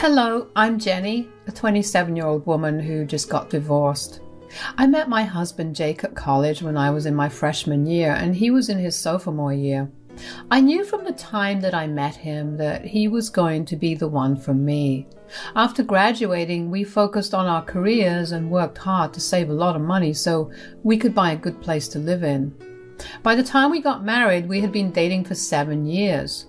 Hello, I'm Jenny, a 27-year-old woman who just got divorced. I met my husband Jake at college when I was in my freshman year and he was in his sophomore year. I knew from the time that I met him that he was going to be the one for me. After graduating, we focused on our careers and worked hard to save a lot of money so we could buy a good place to live in. By the time we got married, we had been dating for 7 years.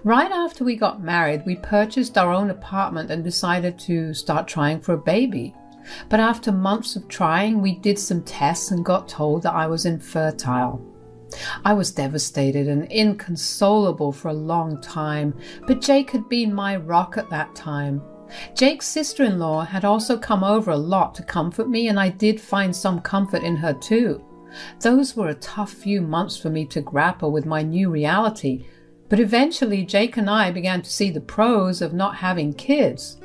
Right after we got married, we purchased our own apartment and decided to start trying for a baby. But after months of trying, we did some tests and got told that I was infertile. I was devastated and inconsolable for a long time, but Jake had been my rock at that time. Jake's sister-in-law had also come over a lot to comfort me, and I did find some comfort in her too. Those were a tough few months for me to grapple with my new reality, but eventually Jake and I began to see the pros of not having kids,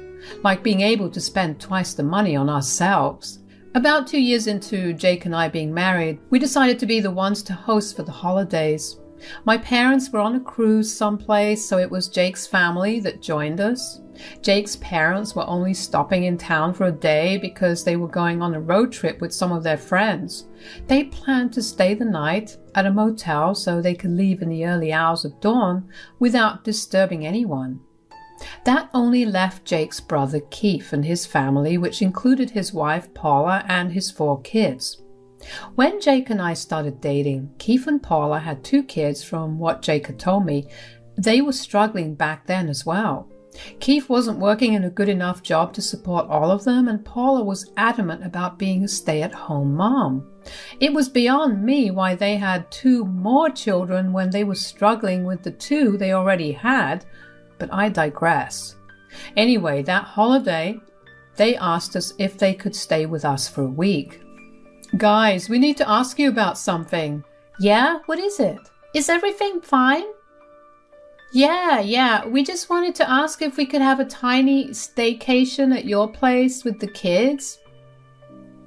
like being able to spend twice the money on ourselves. About 2 years into Jake and I being married, we decided to be the ones to host for the holidays. My parents were on a cruise someplace, so it was Jake's family that joined us. Jake's parents were only stopping in town for a day because they were going on a road trip with some of their friends. They planned to stay the night at a motel so they could leave in the early hours of dawn without disturbing anyone. That only left Jake's brother Keith and his family, which included his wife Paula and his 4 kids. When Jake and I started dating, Keith and Paula had 2 kids from what Jake had told me. They were struggling back then as well. Keith wasn't working in a good enough job to support all of them, and Paula was adamant about being a stay-at-home mom. It was beyond me why they had 2 more children when they were struggling with the 2 they already had, but I digress. Anyway, that holiday, they asked us if they could stay with us for a week. Guys, we need to ask you about something. Yeah? What is it? Is everything fine? Yeah. We just wanted to ask if we could have a tiny staycation at your place with the kids.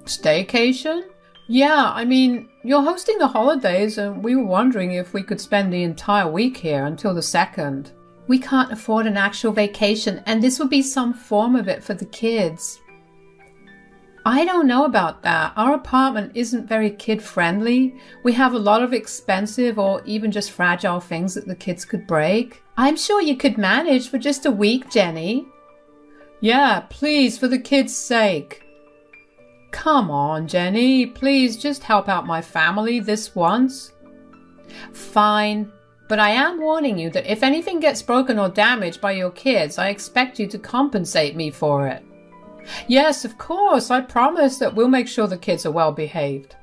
Staycation? Yeah, I mean, you're hosting the holidays and we were wondering if we could spend the entire week here until the 2nd. We can't afford an actual vacation, and this would be some form of it for the kids. I don't know about that. Our apartment isn't very kid-friendly. We have a lot of expensive or even just fragile things that the kids could break. I'm sure you could manage for just a week, Jenny. Yeah, please, for the kids' sake. Come on, Jenny. Please just help out my family this once. Fine. But I am warning you that if anything gets broken or damaged by your kids, I expect you to compensate me for it. Yes, of course, I promise that we'll make sure the kids are well behaved.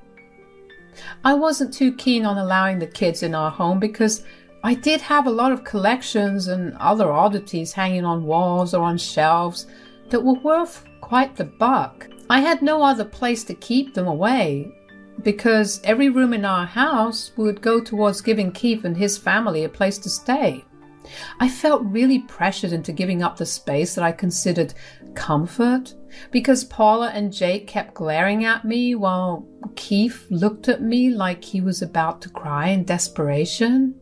I wasn't too keen on allowing the kids in our home because I did have a lot of collections and other oddities hanging on walls or on shelves that were worth quite the buck. I had no other place to keep them away, because every room in our house would go towards giving Keith and his family a place to stay. I felt really pressured into giving up the space that I considered comfort, because Paula and Jake kept glaring at me while Keith looked at me like he was about to cry in desperation.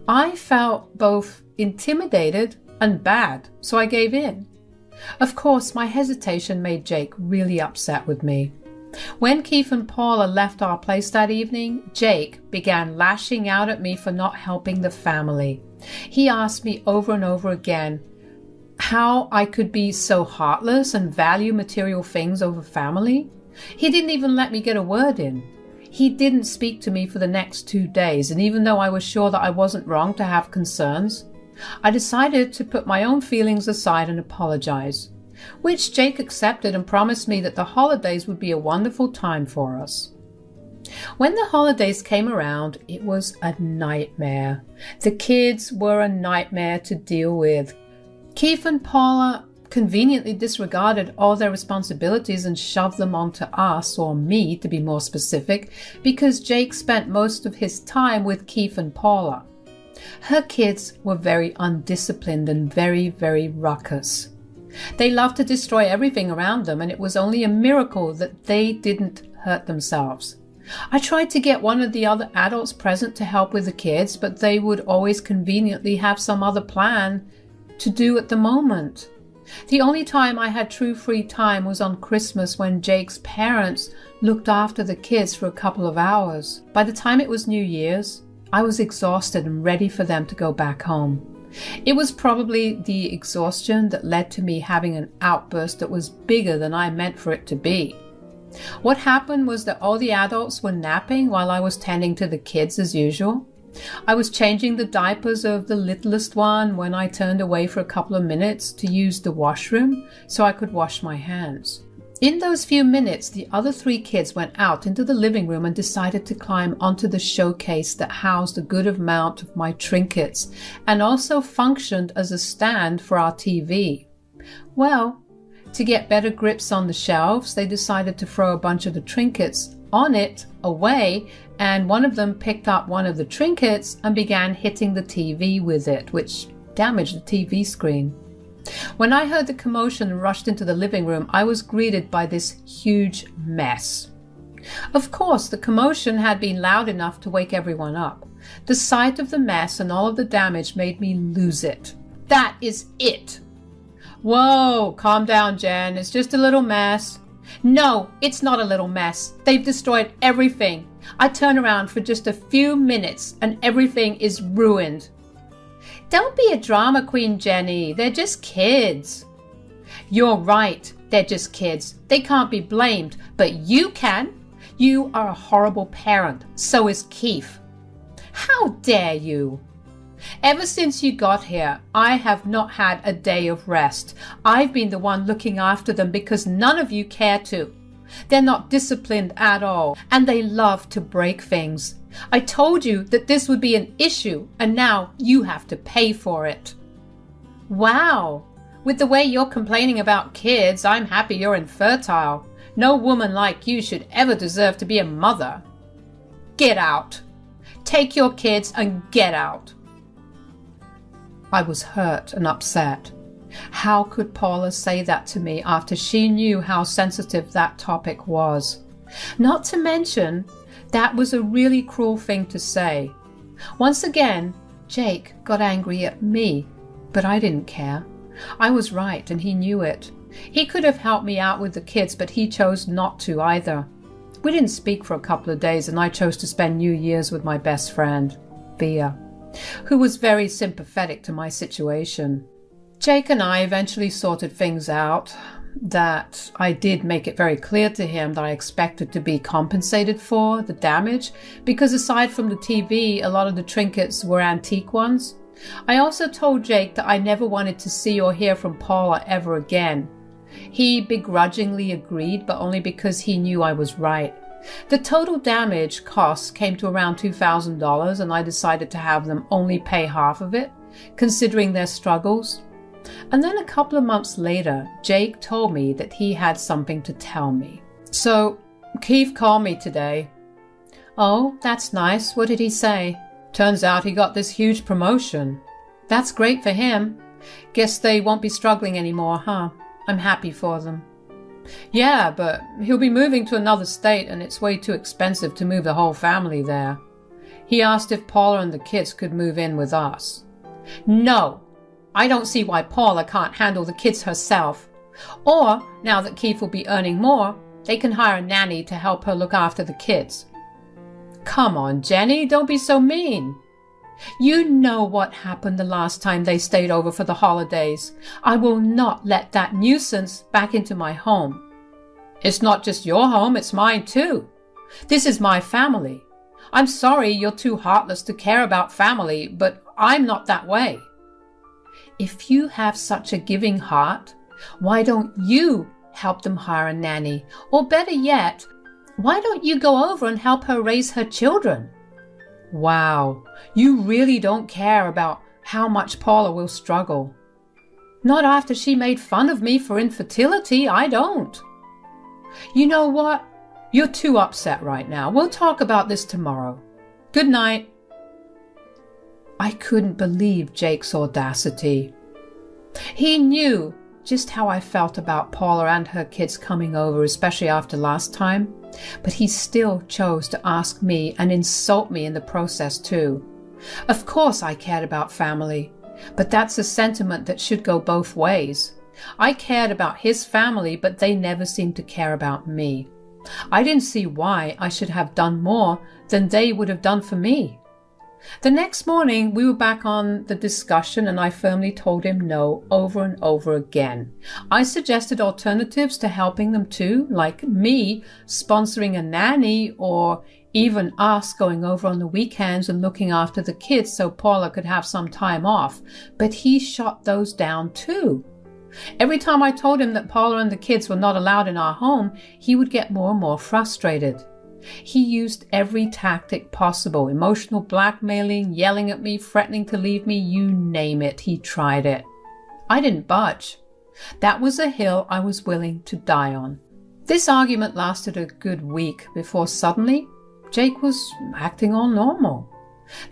I felt both intimidated and bad, so I gave in. Of course, my hesitation made Jake really upset with me. When Keith and Paula left our place that evening, Jake began lashing out at me for not helping the family. He asked me over and over again how I could be so heartless and value material things over family. He didn't even let me get a word in. He didn't speak to me for the next 2 days, and even though I was sure that I wasn't wrong to have concerns, I decided to put my own feelings aside and apologize, which Jake accepted and promised me that the holidays would be a wonderful time for us. When the holidays came around, it was a nightmare. The kids were a nightmare to deal with. Keith and Paula conveniently disregarded all their responsibilities and shoved them onto us, or me to be more specific, because Jake spent most of his time with Keith and Paula. Her kids were very undisciplined and very, very ruckus. They loved to destroy everything around them, and it was only a miracle that they didn't hurt themselves. I tried to get one of the other adults present to help with the kids, but they would always conveniently have some other plan to do at the moment. The only time I had true free time was on Christmas when Jake's parents looked after the kids for a couple of hours. By the time it was New Year's, I was exhausted and ready for them to go back home. It was probably the exhaustion that led to me having an outburst that was bigger than I meant for it to be. What happened was that all the adults were napping while I was tending to the kids as usual. I was changing the diapers of the littlest one when I turned away for a couple of minutes to use the washroom so I could wash my hands. In those few minutes, the other 3 kids went out into the living room and decided to climb onto the showcase that housed a good amount of my trinkets and also functioned as a stand for our TV. Well, to get better grips on the shelves, they decided to throw a bunch of the trinkets on it away, and one of them picked up one of the trinkets and began hitting the TV with it, which damaged the TV screen. When I heard the commotion and rushed into the living room, I was greeted by this huge mess. Of course, the commotion had been loud enough to wake everyone up. The sight of the mess and all of the damage made me lose it. That is it. Whoa, calm down, Jen. It's just a little mess. No, it's not a little mess. They've destroyed everything. I turn around for just a few minutes and everything is ruined. Don't be a drama queen, Jenny. They're just kids. You're right. They're just kids. They can't be blamed, but you can. You are a horrible parent. So is Keith. How dare you? Ever since you got here, I have not had a day of rest. I've been the one looking after them because none of you care to. They're not disciplined at all, and they love to break things. I told you that this would be an issue, and now you have to pay for it. Wow, with the way you're complaining about kids, I'm happy you're infertile. No woman like you should ever deserve to be a mother. Get out. Take your kids and get out. I was hurt and upset. How could Paula say that to me after she knew how sensitive that topic was? Not to mention, that was a really cruel thing to say. Once again, Jake got angry at me, but I didn't care. I was right and he knew it. He could have helped me out with the kids, but he chose not to either. We didn't speak for a couple of days and I chose to spend New Year's with my best friend, Thea, who was very sympathetic to my situation. Jake and I eventually sorted things out, that I did make it very clear to him that I expected to be compensated for the damage, because aside from the TV, a lot of the trinkets were antique ones. I also told Jake that I never wanted to see or hear from Paula ever again. He begrudgingly agreed, but only because he knew I was right. The total damage costs came to around $2,000, and I decided to have them only pay half of it, considering their struggles. And then a couple of months later, Jake told me that he had something to tell me. So, Keith called me today. Oh, that's nice. What did he say? Turns out he got this huge promotion. That's great for him. Guess they won't be struggling anymore, huh? I'm happy for them. Yeah, but he'll be moving to another state and it's way too expensive to move the whole family there. He asked if Paula and the kids could move in with us. No, I don't see why Paula can't handle the kids herself. Or, now that Keith will be earning more, they can hire a nanny to help her look after the kids. Come on, Jenny, don't be so mean. You know what happened the last time they stayed over for the holidays. I will not let that nuisance back into my home. It's not just your home, it's mine too. This is my family. I'm sorry you're too heartless to care about family, but I'm not that way. If you have such a giving heart, why don't you help them hire a nanny? Or better yet, why don't you go over and help her raise her children? Wow, you really don't care about how much Paula will struggle. Not after she made fun of me for infertility, I don't. You know what? You're too upset right now. We'll talk about this tomorrow. Good night. I couldn't believe Jake's audacity. He knew just how I felt about Paula and her kids coming over, especially after last time, but he still chose to ask me and insult me in the process too. Of course I cared about family, but that's a sentiment that should go both ways. I cared about his family, but they never seemed to care about me. I didn't see why I should have done more than they would have done for me. The next morning, we were back on the discussion, and I firmly told him no over and over again. I suggested alternatives to helping them too, like me sponsoring a nanny, or even us going over on the weekends and looking after the kids so Paula could have some time off. But he shot those down too. Every time I told him that Paula and the kids were not allowed in our home, he would get more and more frustrated. He used every tactic possible, emotional blackmailing, yelling at me, threatening to leave me, you name it, he tried it. I didn't budge. That was a hill I was willing to die on. This argument lasted a good week before suddenly Jake was acting all normal.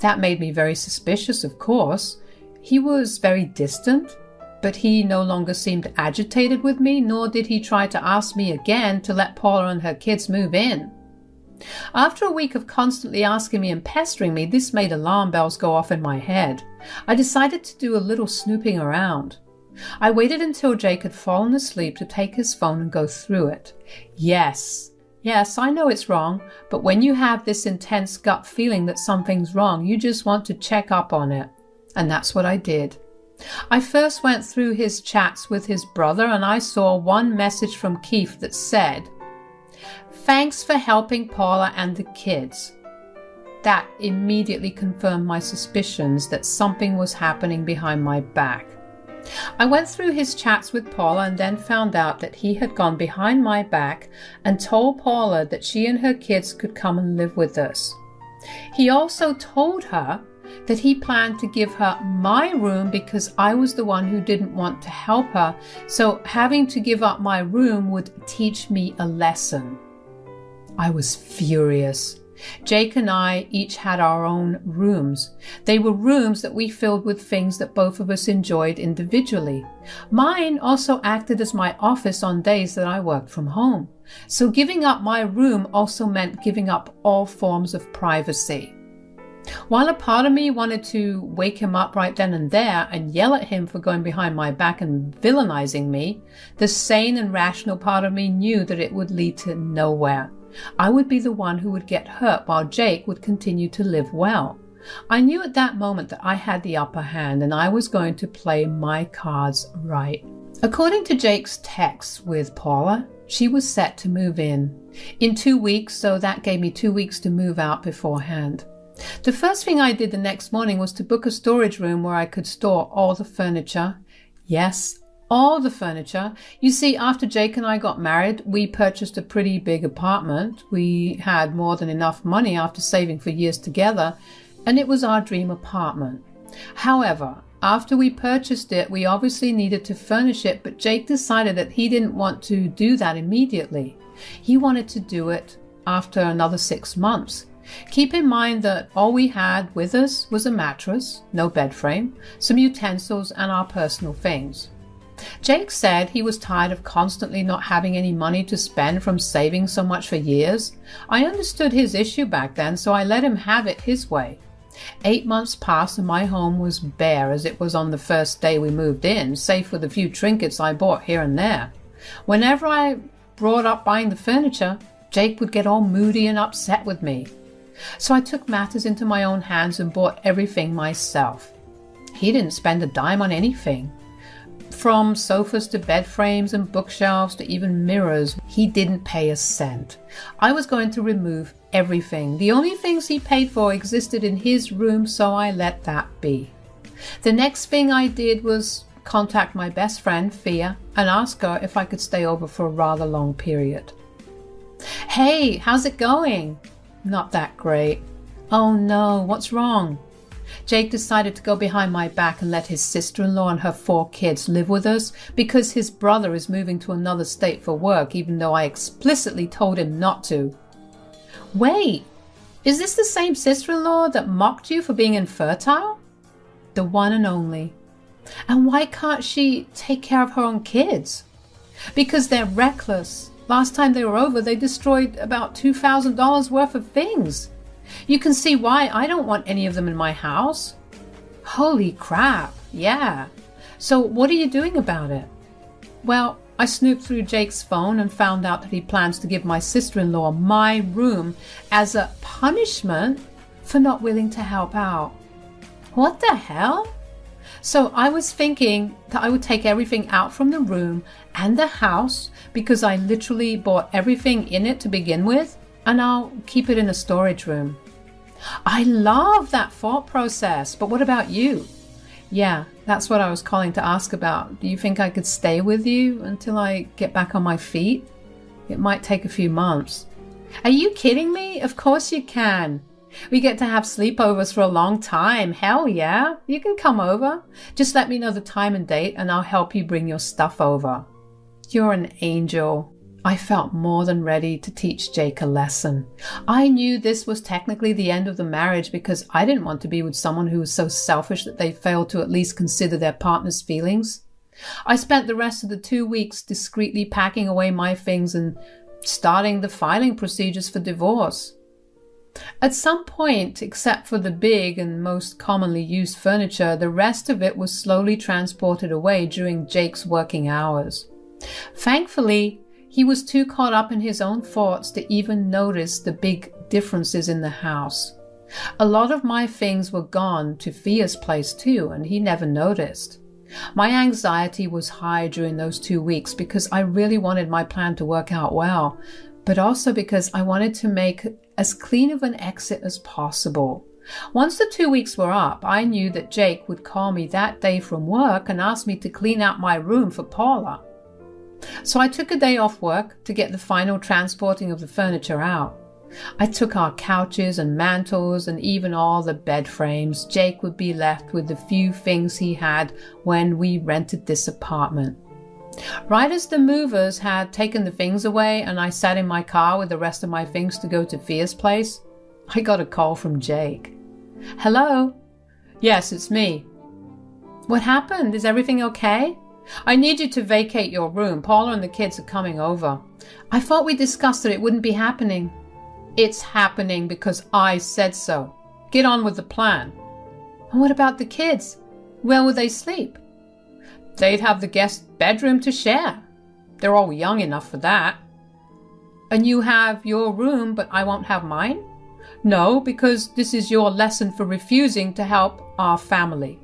That made me very suspicious, of course. He was very distant, but he no longer seemed agitated with me, nor did he try to ask me again to let Paula and her kids move in. After a week of constantly asking me and pestering me, this made alarm bells go off in my head. I decided to do a little snooping around. I waited until Jake had fallen asleep to take his phone and go through it. Yes, I know it's wrong, but when you have this intense gut feeling that something's wrong, you just want to check up on it. And that's what I did. I first went through his chats with his brother, and I saw one message from Keith that said, "Thanks for helping Paula and the kids." That immediately confirmed my suspicions that something was happening behind my back. I went through his chats with Paula and then found out that he had gone behind my back and told Paula that she and her kids could come and live with us. He also told her that he planned to give her my room because I was the one who didn't want to help her, so having to give up my room would teach me a lesson. I was furious. Jake and I each had our own rooms. They were rooms that we filled with things that both of us enjoyed individually. Mine also acted as my office on days that I worked from home. So giving up my room also meant giving up all forms of privacy. While a part of me wanted to wake him up right then and there and yell at him for going behind my back and villainizing me, the sane and rational part of me knew that it would lead to nowhere. I would be the one who would get hurt while Jake would continue to live well. I knew at that moment that I had the upper hand and I was going to play my cards right. According to Jake's text with Paula, she was set to move in 2 weeks, so that gave me 2 weeks to move out beforehand. The first thing I did the next morning was to book a storage room where I could store all the furniture. Yes, all the furniture. You see, after Jake and I got married, we purchased a pretty big apartment. We had more than enough money after saving for years together, and it was our dream apartment. However, after we purchased it, we obviously needed to furnish it, but Jake decided that he didn't want to do that immediately. He wanted to do it after another 6 months. Keep in mind that all we had with us was a mattress, no bed frame, some utensils, and our personal things. Jake said he was tired of constantly not having any money to spend from saving so much for years. I understood his issue back then, so I let him have it his way. 8 months passed and my home was bare as it was on the first day we moved in, save for the few trinkets I bought here and there. Whenever I brought up buying the furniture, Jake would get all moody and upset with me. So I took matters into my own hands and bought everything myself. He didn't spend a dime on anything. From sofas to bed frames and bookshelves to even mirrors, he didn't pay a cent. I was going to remove everything. The only things he paid for existed in his room, so I let that be. The next thing I did was contact my best friend, Fia, and ask her if I could stay over for a rather long period. "Hey, how's it going?" "Not that great." "Oh no, what's wrong?" Jake decided to go behind my back and let his sister-in-law and her 4 kids live with us because his brother is moving to another state for work, even though I explicitly told him not to. Wait, is this the same sister-in-law that mocked you for being infertile? The one and only. And why can't she take care of her own kids? Because they're reckless. Last time they were over, they destroyed about $2,000 worth of things. You can see why I don't want any of them in my house. Holy crap, yeah. So what are you doing about it? Well, I snooped through Jake's phone and found out that he plans to give my sister-in-law my room as a punishment for not willing to help out. What the hell? So I was thinking that I would take everything out from the room and the house because I literally bought everything in it to begin with, and I'll keep it in a storage room. I love that thought process, but what about you? Yeah, that's what I was calling to ask about. Do you think I could stay with you until I get back on my feet? It might take a few months. Are you kidding me? Of course you can. We get to have sleepovers for a long time. Hell yeah, you can come over. Just let me know the time and date and I'll help you bring your stuff over. You're an angel. I felt more than ready to teach Jake a lesson. I knew this was technically the end of the marriage because I didn't want to be with someone who was so selfish that they failed to at least consider their partner's feelings. I spent the rest of the 2 weeks discreetly packing away my things and starting the filing procedures for divorce. At some point, except for the big and most commonly used furniture, the rest of it was slowly transported away during Jake's working hours. Thankfully, he was too caught up in his own thoughts to even notice the big differences in the house. A lot of my things were gone to Fia's place too, and he never noticed. My anxiety was high during those 2 weeks because I really wanted my plan to work out well, but also because I wanted to make as clean of an exit as possible. Once the 2 weeks were up, I knew that Jake would call me that day from work and ask me to clean out my room for Paula. So I took a day off work to get the final transporting of the furniture out. I took our couches and mantles and even all the bed frames. Jake would be left with the few things he had when we rented this apartment. Right as the movers had taken the things away and I sat in my car with the rest of my things to go to Fia's place, I got a call from Jake. Hello? Yes, it's me. What happened? Is everything okay? I need you to vacate your room. Paula and the kids are coming over. I thought we discussed that it wouldn't be happening. It's happening because I said so. Get on with the plan. And what about the kids? Where will they sleep? They'd have the guest bedroom to share. They're all young enough for that. And you have your room, but I won't have mine? No, because this is your lesson for refusing to help our family.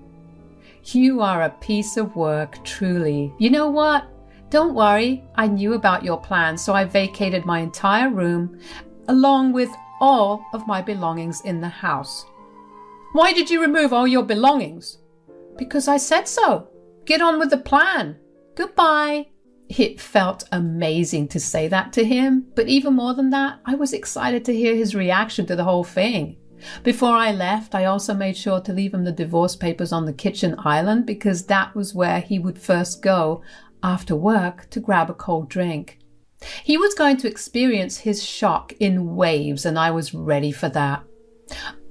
You are a piece of work, truly. You know what? Don't worry. I knew about your plan, so I vacated my entire room, along with all of my belongings in the house. Why did you remove all your belongings? Because I said so. Get on with the plan. Goodbye. It felt amazing to say that to him, but even more than that, I was excited to hear his reaction to the whole thing. Before I left, I also made sure to leave him the divorce papers on the kitchen island because that was where he would first go after work to grab a cold drink. He was going to experience his shock in waves, and I was ready for that.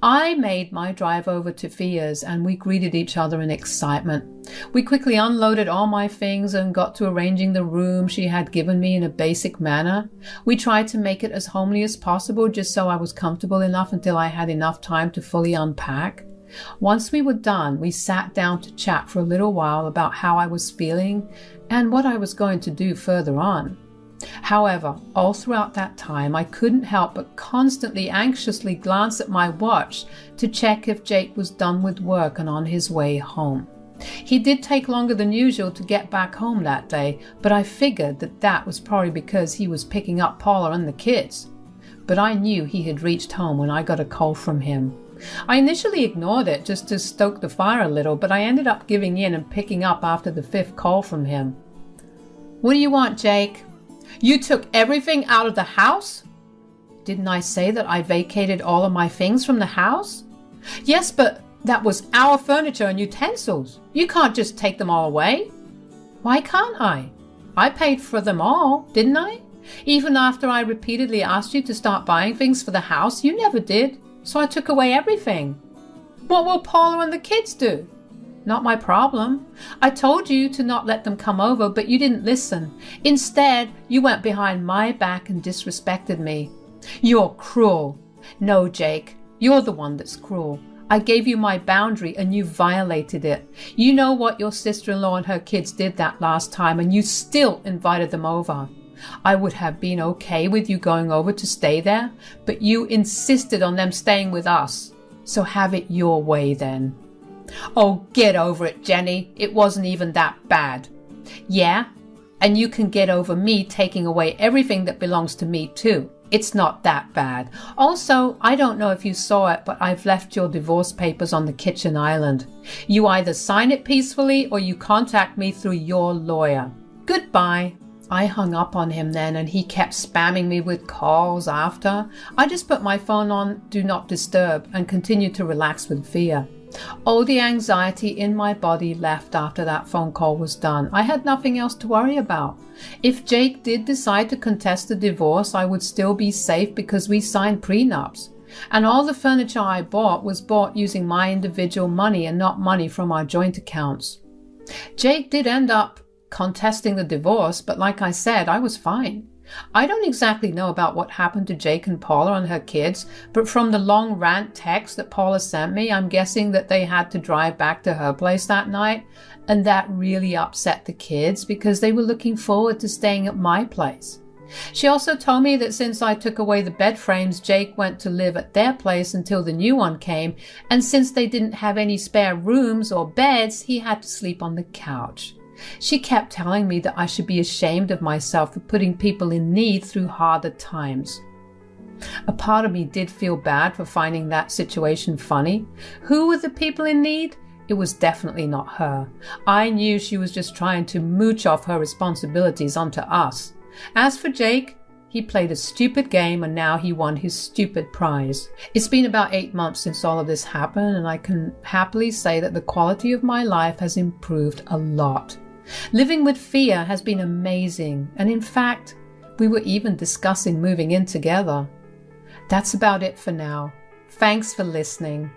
I made my drive over to Fia's and we greeted each other in excitement. We quickly unloaded all my things and got to arranging the room she had given me in a basic manner. We tried to make it as homely as possible just so I was comfortable enough until I had enough time to fully unpack. Once we were done, we sat down to chat for a little while about how I was feeling and what I was going to do further on. However, all throughout that time, I couldn't help but constantly anxiously glance at my watch to check if Jake was done with work and on his way home. He did take longer than usual to get back home that day, but I figured that that was probably because he was picking up Paula and the kids. But I knew he had reached home when I got a call from him. I initially ignored it just to stoke the fire a little, but I ended up giving in and picking up after the 5th call from him. What do you want, Jake? You took everything out of the house? Didn't I say that I vacated all of my things from the house? Yes, but that was our furniture and utensils. You can't just take them all away. Why can't I? I paid for them all, didn't I? Even after I repeatedly asked you to start buying things for the house, you never did. So I took away everything. What will Paula and the kids do? Not my problem. I told you to not let them come over, but you didn't listen. Instead, you went behind my back and disrespected me. You're cruel. No, Jake, you're the one that's cruel. I gave you my boundary and you violated it. You know what your sister-in-law and her kids did that last time, and you still invited them over. I would have been okay with you going over to stay there, but you insisted on them staying with us. So have it your way then. Oh, get over it, Jenny. It wasn't even that bad. Yeah, and you can get over me taking away everything that belongs to me too. It's not that bad. Also, I don't know if you saw it, but I've left your divorce papers on the kitchen island. You either sign it peacefully or you contact me through your lawyer. Goodbye. I hung up on him then, and he kept spamming me with calls after. I just put my phone on Do Not Disturb and continued to relax with Fia. Oh, the anxiety in my body left after that phone call was done. I had nothing else to worry about. If Jake did decide to contest the divorce, I would still be safe because we signed prenups. And all the furniture I bought was bought using my individual money and not money from our joint accounts. Jake did end up contesting the divorce, but like I said, I was fine. I don't exactly know about what happened to Jake and Paula and her kids, but from the long rant text that Paula sent me, I'm guessing that they had to drive back to her place that night, and that really upset the kids because they were looking forward to staying at my place. She also told me that since I took away the bed frames, Jake went to live at their place until the new one came, and since they didn't have any spare rooms or beds, he had to sleep on the couch. She kept telling me that I should be ashamed of myself for putting people in need through harder times. A part of me did feel bad for finding that situation funny. Who were the people in need? It was definitely not her. I knew she was just trying to mooch off her responsibilities onto us. As for Jake, he played a stupid game and now he won his stupid prize. It's been about 8 months since all of this happened, and I can happily say that the quality of my life has improved a lot. Living with Fia has been amazing, and in fact, we were even discussing moving in together. That's about it for now. Thanks for listening.